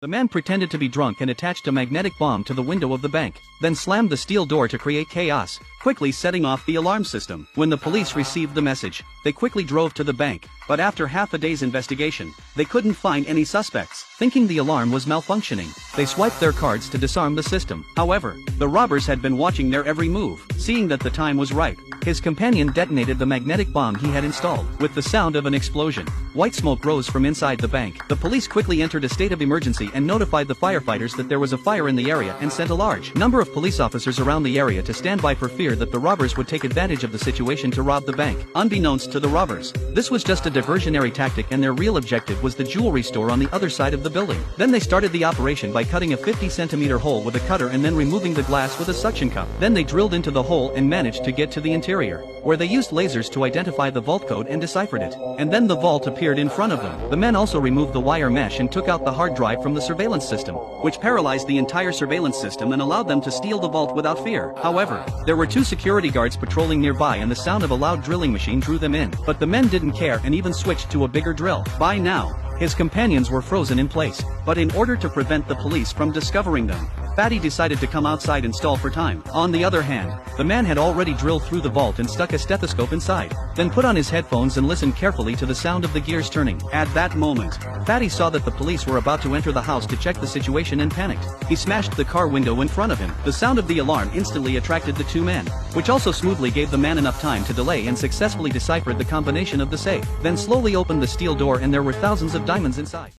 The man pretended to be drunk and attached a magnetic bomb to the window of the bank, then slammed the steel door to create chaos, quickly setting off the alarm system. When the police received the message, they quickly drove to the bank, but after half a day's investigation, they couldn't find any suspects. Thinking the alarm was malfunctioning, they swiped their cards to disarm the system. However, the robbers had been watching their every move. Seeing that the time was ripe, his companion detonated the magnetic bomb he had installed. With the sound of an explosion, white smoke rose from inside the bank. The police quickly entered a state of emergency and notified the firefighters that there was a fire in the area and sent a large number of police officers around the area to stand by for fear that the robbers would take advantage of the situation to rob the bank. Unbeknownst to the robbers, this was just a diversionary tactic and their real objective was the jewelry store on the other side of the building. Then they started the operation by cutting a 50-centimeter hole with a cutter and then removing the glass with a suction cup. Then they drilled into the hole and managed to get to the interior, where they used lasers to identify the vault code and deciphered it. And then the vault appeared in front of them. The men also removed the wire mesh and took out the hard drive from the surveillance system, which paralyzed the entire surveillance system and allowed them to steal the vault without fear. However, there were 2 security guards patrolling nearby and the sound of a loud drilling machine drew them in. But the men didn't care and even switched to a bigger drill. By now, his companions were frozen in place, but in order to prevent the police from discovering them, Fatty decided to come outside and stall for time. On the other hand, the man had already drilled through the vault and stuck a stethoscope inside, then put on his headphones and listened carefully to the sound of the gears turning. At that moment, Fatty saw that the police were about to enter the house to check the situation and panicked. He smashed the car window in front of him. The sound of the alarm instantly attracted the 2 men, which also smoothly gave the man enough time to delay and successfully deciphered the combination of the safe, then slowly opened the steel door and there were thousands of diamonds inside.